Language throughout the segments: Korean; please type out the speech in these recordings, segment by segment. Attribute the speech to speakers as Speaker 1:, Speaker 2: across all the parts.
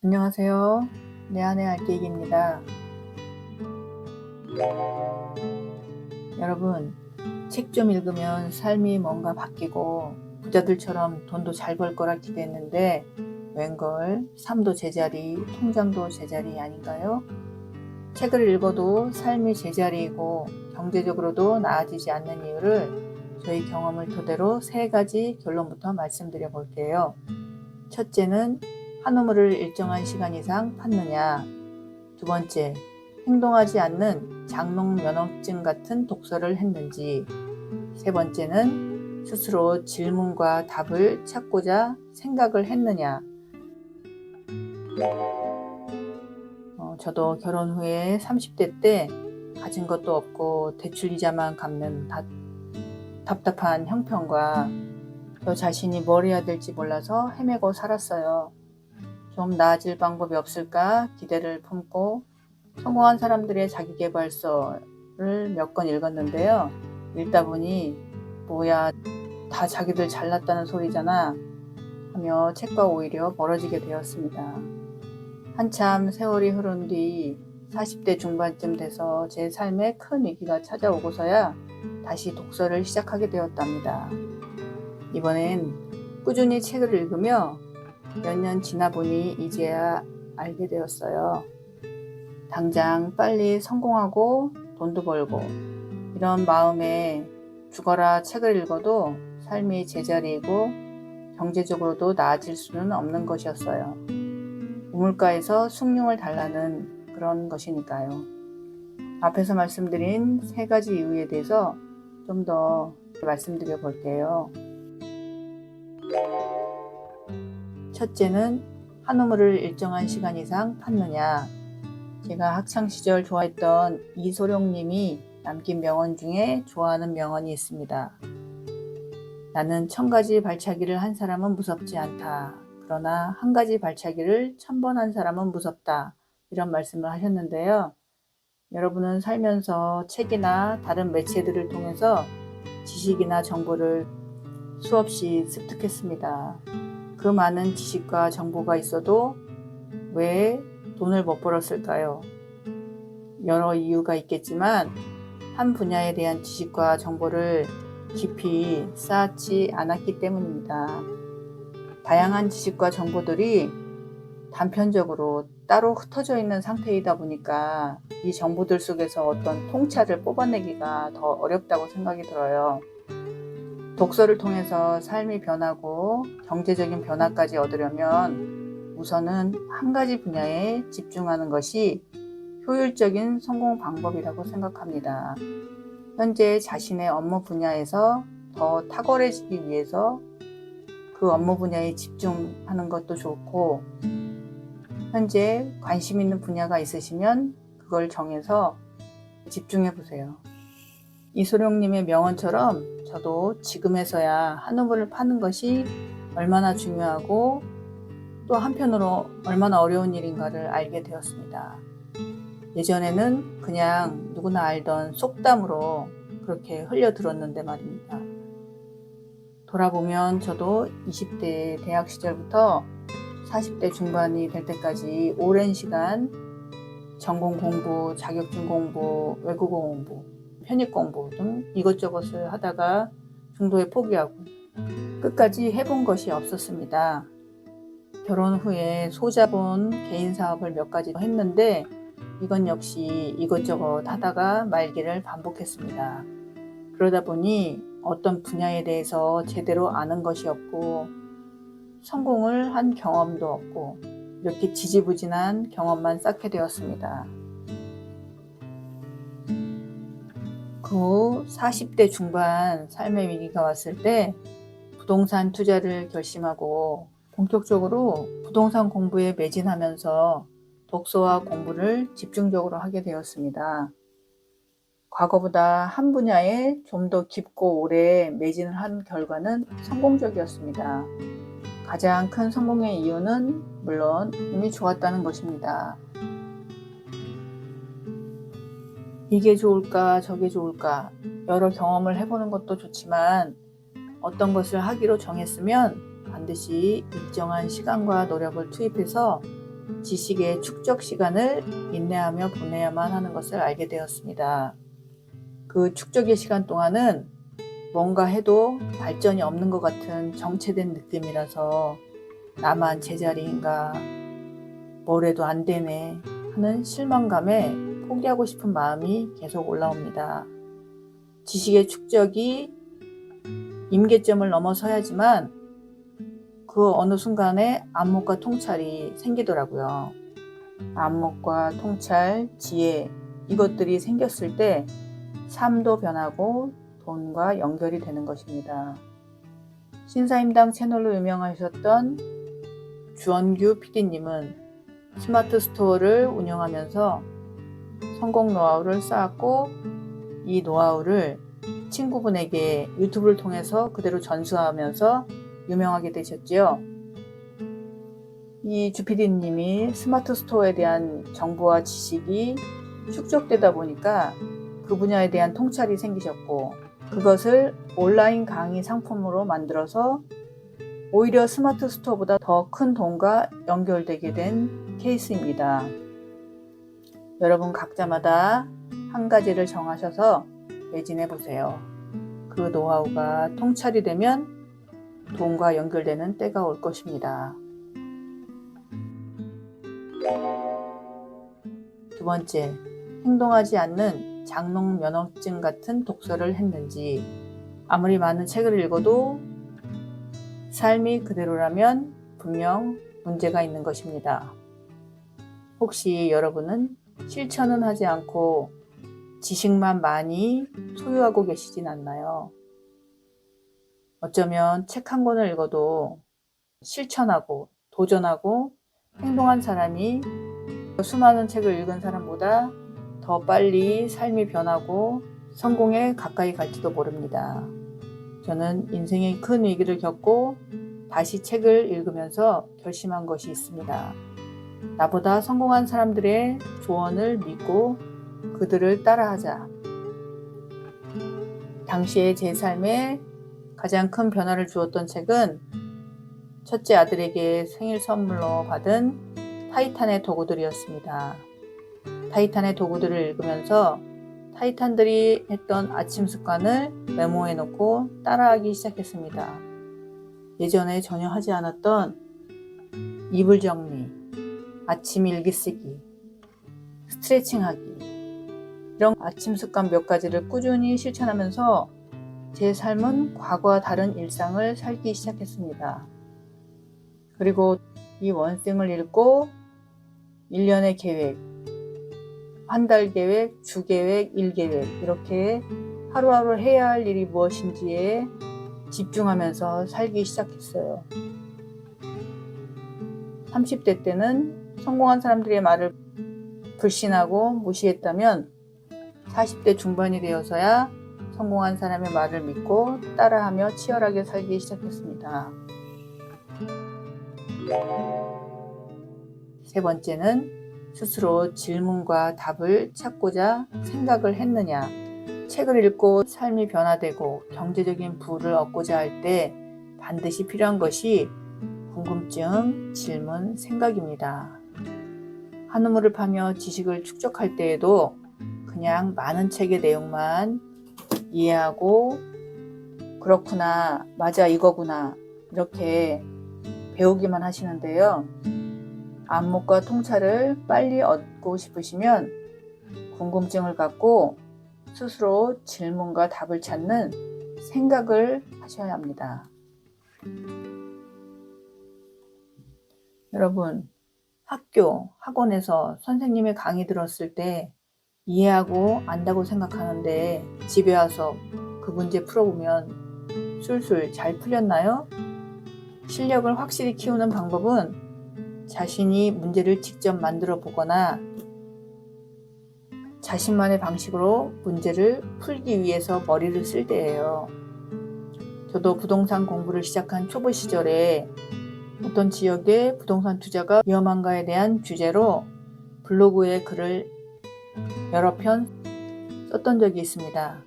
Speaker 1: 안녕하세요. 내 안의 알게임입니다. 여러분, 책 좀 읽으면 삶이 뭔가 바뀌고 부자들처럼 돈도 잘 벌 거라 기대했는데 웬걸 삶도 제자리, 통장도 제자리 아닌가요? 책을 읽어도 삶이 제자리이고 경제적으로도 나아지지 않는 이유를 저희 경험을 토대로 3가지 결론부터 말씀드려 볼게요. 첫째는 한 우물을 일정한 시간 이상 팠느냐. 두 번째, 행동하지 않는 장롱 면허증 같은 독서를 했는지. 세 번째는 스스로 질문과 답을 찾고자 생각을 했느냐. 저도 결혼 후에 30대 때 가진 것도 없고 대출 이자만 갚는 답답한 형편과 저 자신이 뭘 해야 될지 몰라서 헤매고 살았어요. 좀 나아질 방법이 없을까 기대를 품고 성공한 사람들의 자기계발서를 몇 권 읽었는데요. 읽다 보니 뭐야, 다 자기들 잘났다는 소리잖아 하며 책과 오히려 멀어지게 되었습니다. 한참 세월이 흐른 뒤 40대 중반쯤 돼서 제 삶에 큰 위기가 찾아오고서야 다시 독서를 시작하게 되었답니다. 이번엔 꾸준히 책을 읽으며 몇 년 지나 보니 이제야 알게 되었어요. 당장 빨리 성공하고 돈도 벌고 이런 마음에 죽어라 책을 읽어도 삶이 제자리이고 경제적으로도 나아질 수는 없는 것이었어요. 우물가에서 숭늉을 달라는 그런 것이니까요. 앞에서 말씀드린 3가지 이유에 대해서 좀 더 말씀드려 볼게요. 첫째는 한 우물을 일정한 시간 이상 팠느냐. 제가 학창시절 좋아했던 이소룡님이 남긴 명언 중에 좋아하는 명언이 있습니다. 나는 1000가지 발차기를 한 사람은 무섭지 않다. 그러나 1가지 발차기를 1000번 한 사람은 무섭다. 이런 말씀을 하셨는데요. 여러분은 살면서 책이나 다른 매체들을 통해서 지식이나 정보를 수없이 습득했습니다. 그 많은 지식과 정보가 있어도 왜 돈을 못 벌었을까요? 여러 이유가 있겠지만 한 분야에 대한 지식과 정보를 깊이 쌓지 않았기 때문입니다. 다양한 지식과 정보들이 단편적으로 따로 흩어져 있는 상태이다 보니까 이 정보들 속에서 어떤 통찰을 뽑아내기가 더 어렵다고 생각이 들어요. 독서를 통해서 삶이 변하고 경제적인 변화까지 얻으려면 우선은 한 가지 분야에 집중하는 것이 효율적인 성공 방법이라고 생각합니다. 현재 자신의 업무 분야에서 더 탁월해지기 위해서 그 업무 분야에 집중하는 것도 좋고, 현재 관심 있는 분야가 있으시면 그걸 정해서 집중해 보세요. 이소룡님의 명언처럼 저도 지금에서야 한 우물을 파는 것이 얼마나 중요하고 또 한편으로 얼마나 어려운 일인가를 알게 되었습니다. 예전에는 그냥 누구나 알던 속담으로 그렇게 흘려들었는데 말입니다. 돌아보면 저도 20대 대학 시절부터 40대 중반이 될 때까지 오랜 시간 전공 공부, 자격증 공부, 외국어 공부, 편입 공부 등 이것저것을 하다가 중도에 포기하고 끝까지 해본 것이 없었습니다. 결혼 후에 소자본 개인 사업을 몇 가지 했는데 이건 역시 이것저것 하다가 말기를 반복했습니다. 그러다 보니 어떤 분야에 대해서 제대로 아는 것이 없고 성공을 한 경험도 없고 이렇게 지지부진한 경험만 쌓게 되었습니다. 그 후 40대 중반 삶의 위기가 왔을 때 부동산 투자를 결심하고 본격적으로 부동산 공부에 매진하면서 독서와 공부를 집중적으로 하게 되었습니다. 과거보다 한 분야에 좀 더 깊고 오래 매진을 한 결과는 성공적이었습니다. 가장 큰 성공의 이유는 물론 운이 좋았다는 것입니다. 이게 좋을까 저게 좋을까 여러 경험을 해보는 것도 좋지만 어떤 것을 하기로 정했으면 반드시 일정한 시간과 노력을 투입해서 지식의 축적 시간을 인내하며 보내야만 하는 것을 알게 되었습니다. 그 축적의 시간 동안은 뭔가 해도 발전이 없는 것 같은 정체된 느낌이라서 나만 제자리인가, 뭘 해도 안 되네 하는 실망감에 포기하고 싶은 마음이 계속 올라옵니다. 지식의 축적이 임계점을 넘어서야지만 그 어느 순간에 안목과 통찰이 생기더라고요. 안목과 통찰, 지혜 이것들이 생겼을 때 삶도 변하고 돈과 연결이 되는 것입니다. 신사임당 채널로 유명하셨던 주원규 PD님은 스마트 스토어를 운영하면서 성공 노하우를 쌓았고 이 노하우를 친구분에게 유튜브를 통해서 그대로 전수하면서 유명하게 되셨지요. 이 주PD님이 스마트 스토어에 대한 정보와 지식이 축적되다 보니까 그 분야에 대한 통찰이 생기셨고 그것을 온라인 강의 상품으로 만들어서 오히려 스마트 스토어보다 더 큰 돈과 연결되게 된 케이스입니다. 여러분 각자마다 한 가지를 정하셔서 매진해 보세요. 그 노하우가 통찰이 되면 돈과 연결되는 때가 올 것입니다. 두 번째, 행동하지 않는 장롱 면허증 같은 독서를 했는지. 아무리 많은 책을 읽어도 삶이 그대로라면 분명 문제가 있는 것입니다. 혹시 여러분은 실천은 하지 않고 지식만 많이 소유하고 계시진 않나요? 어쩌면 책 한 권을 읽어도 실천하고 도전하고 행동한 사람이 수많은 책을 읽은 사람보다 더 빨리 삶이 변하고 성공에 가까이 갈지도 모릅니다. 저는 인생의 큰 위기를 겪고 다시 책을 읽으면서 결심한 것이 있습니다. 나보다 성공한 사람들의 조언을 믿고 그들을 따라하자. 당시에 제 삶에 가장 큰 변화를 주었던 책은 첫째 아들에게 생일 선물로 받은 타이탄의 도구들이었습니다. 타이탄의 도구들을 읽으면서 타이탄들이 했던 아침 습관을 메모해 놓고 따라하기 시작했습니다. 예전에 전혀 하지 않았던 이불 정리, 아침 일기 쓰기, 스트레칭하기 이런 아침 습관 몇 가지를 꾸준히 실천하면서 제 삶은 과거와 다른 일상을 살기 시작했습니다. 그리고 이 원생을 읽고 1년의 계획, 한 달 계획, 주 계획, 일 계획 이렇게 하루하루 해야 할 일이 무엇인지에 집중하면서 살기 시작했어요. 30대 때는 성공한 사람들의 말을 불신하고 무시했다면 40대 중반이 되어서야 성공한 사람의 말을 믿고 따라하며 치열하게 살기 시작했습니다. 세 번째는 스스로 질문과 답을 찾고자 생각을 했느냐. 책을 읽고 삶이 변화되고 경제적인 부를 얻고자 할 때 반드시 필요한 것이 궁금증, 질문, 생각입니다. 한 우물을 파며 지식을 축적할 때에도 그냥 많은 책의 내용만 이해하고 그렇구나, 맞아 이거구나 이렇게 배우기만 하시는데요. 안목과 통찰을 빨리 얻고 싶으시면 궁금증을 갖고 스스로 질문과 답을 찾는 생각을 하셔야 합니다. 여러분, 학교, 학원에서 선생님의 강의 들었을 때 이해하고 안다고 생각하는데 집에 와서 그 문제 풀어보면 술술 잘 풀렸나요? 실력을 확실히 키우는 방법은 자신이 문제를 직접 만들어 보거나 자신만의 방식으로 문제를 풀기 위해서 머리를 쓸 때예요. 저도 부동산 공부를 시작한 초보 시절에 어떤 지역의 부동산 투자가 위험한가에 대한 주제로 블로그에 글을 여러 편 썼던 적이 있습니다.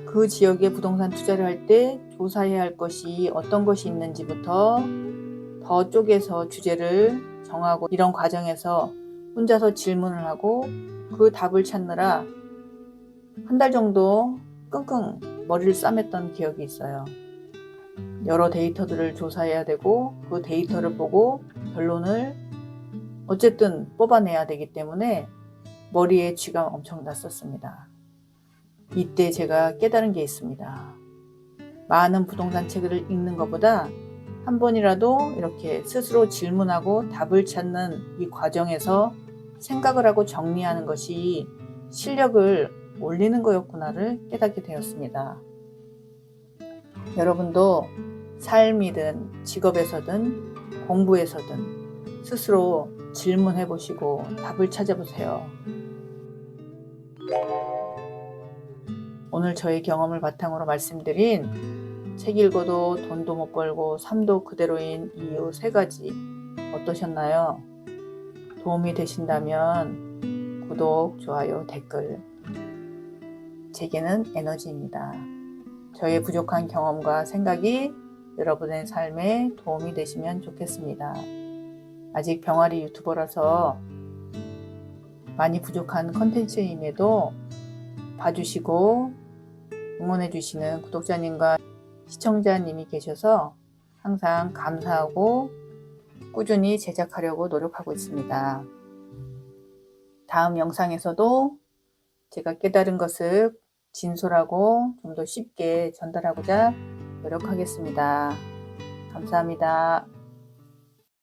Speaker 1: 그 지역에 부동산 투자를 할 때 조사해야 할 것이 어떤 것이 있는지부터 더 쪼개서 주제를 정하고 이런 과정에서 혼자서 질문을 하고 그 답을 찾느라 한 달 정도 끙끙 머리를 싸맸던 기억이 있어요. 여러 데이터들을 조사해야 되고 그 데이터를 보고 결론을 어쨌든 뽑아내야 되기 때문에 머리에 쥐가 엄청 났었습니다. 이때 제가 깨달은 게 있습니다. 많은 부동산 책을 읽는 것보다 한 번이라도 이렇게 스스로 질문하고 답을 찾는 이 과정에서 생각을 하고 정리하는 것이 실력을 올리는 거였구나를 깨닫게 되었습니다. 여러분도 삶이든 직업에서든 공부에서든 스스로 질문해 보시고 답을 찾아보세요. 오늘 저의 경험을 바탕으로 말씀드린 책 읽어도 돈도 못 벌고 삶도 그대로인 이유 3가지 어떠셨나요? 도움이 되신다면 구독, 좋아요, 댓글. 제게는 에너지입니다. 저의 부족한 경험과 생각이 여러분의 삶에 도움이 되시면 좋겠습니다. 아직 병아리 유튜버라서 많이 부족한 컨텐츠임에도 봐주시고 응원해주시는 구독자님과 시청자님이 계셔서 항상 감사하고 꾸준히 제작하려고 노력하고 있습니다. 다음 영상에서도 제가 깨달은 것을 진솔하고 좀 더 쉽게 전달하고자 노력하겠습니다. 감사합니다.